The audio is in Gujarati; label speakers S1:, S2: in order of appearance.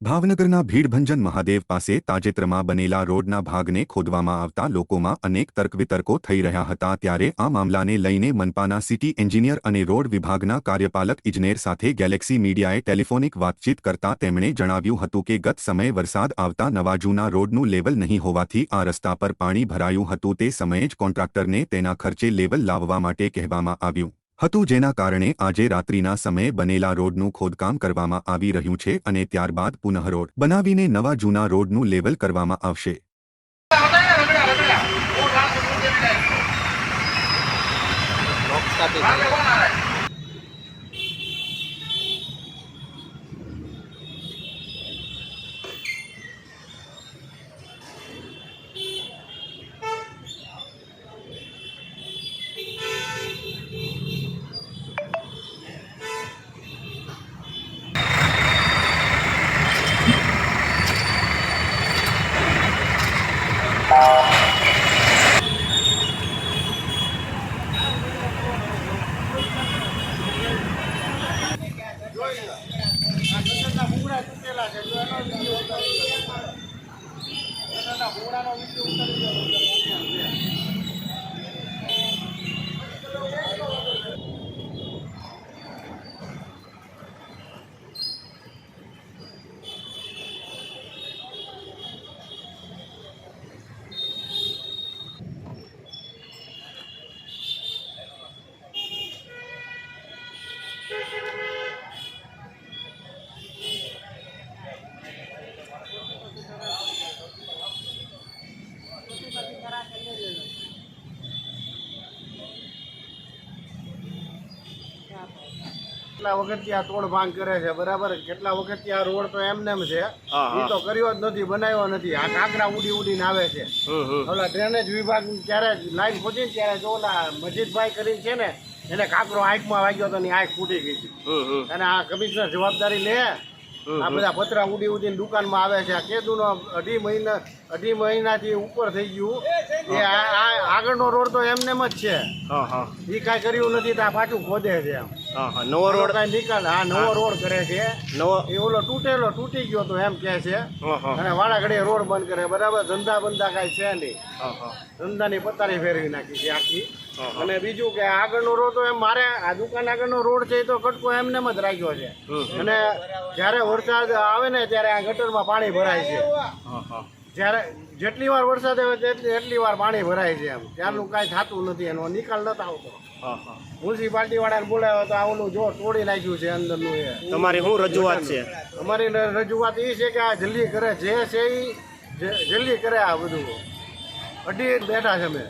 S1: ભાવનગરના ભીડભંજન મહાદેવ પાસે તાજેતરમાં બનેલા રોડના ભાગને ખોદવામાં આવતા લોકોમાં અનેક તર્કવિતર્કો થઈ રહ્યા હતા ત્યારે આ મામલાને લઈને મનપાના સિટી એન્જિનિયર અને રોડ વિભાગના કાર્યપાલક ઇજનેર સાથે ગેલેક્સી મીડિયાએ ટેલિફોનિક વાતચીત કરતા તેમણે જણાવ્યું હતું કે ગત સમયે વરસાદ આવતા નવા જૂના રોડનું લેવલ નહીં હોવાથી આ રસ્તા પર પાણી ભરાયું હતું તે સમયે જ કોન્ટ્રાક્ટરને તેના ખર્ચે લેવલ લાવવા માટે કહેવામાં આવ્યું હતું જેના કારણે આજે રાત્રિના સમયે બનેલા રોડનું ખોદકામ કરવામાં આવી રહ્યું છે અને ત્યારબાદ પુનઃ રોડ બનાવીને નવા જૂના રોડનું લેવલ કરવામાં આવશે।
S2: કેટલા વખતથી આ તોડ ભાંગ કરે છે બરાબર, કેટલા વખતથી આ રોડ તો એમને એમ છે, એ તો કર્યો જ નથી, બનાવ્યો નથી। આ કાંકરા ઉડી ઉડીને આવે છે। ઓલા ડ્રેનેજ વિભાગ ત્યારે લાઈન પહોંચી ને ત્યારે જો ઓલા મજીદભાઈ કરીને છે ને એને કાંકરો આંખમાં વાગ્યો હતો ને આંખ ફૂટી ગઈ હતી અને આ કમિશનર જવાબદારી લે। આ બધા પતરા ઉડી ઉડીને દુકાનમાં આવે છે। આ કેદુનો અઢી મહિનાથી ઉપર થઈ ગયું એ આગળનો રોડ તો એમને એમ જ છે, એ કાંઈ કર્યું નથી તો આ પાછું ખોદે છે। નવો રોડ કાંઈ નિકાલ, હા નવો રોડ કરે છે, એ ઓલો તૂટી ગયો તો એમ કે છે અને વાળા ઘડીએ રોડ બંધ કરે બરાબર। ધંધા બંધા કાંઈ છે નહીં, ધંધાની પતારી ફેરવી નાખી છે આખી। અને બીજું કે આગળનો રોડ તો એમ મારે આ દુકાન આગળનો રોડ છે એ તો કટકો એમને જ રાખ્યો છે અને જ્યારે વરસાદ આવે ને ત્યારે આ ગટરમાં પાણી ભરાય છે। જ્યારે જેટલી વાર વરસાદ આવે એટલી વાર પાણી ભરાય છે એમ, ત્યારનું કાંઈ થતું નથી, એનો નિકાલ નતો આવતો। મ્યુનિસિપાલિટી વાળાને બોલાવ્યો તો આ ઓલું જો તોડી નાખ્યું છે અંદરનું। એ
S3: તમારી શું રજૂઆત છે?
S2: અમારી રજૂઆત એ છે કે આ જલ્દી કરે, જે છે એ જલ્દી કરે, આ બધું અઢી બેઠા છે અમે।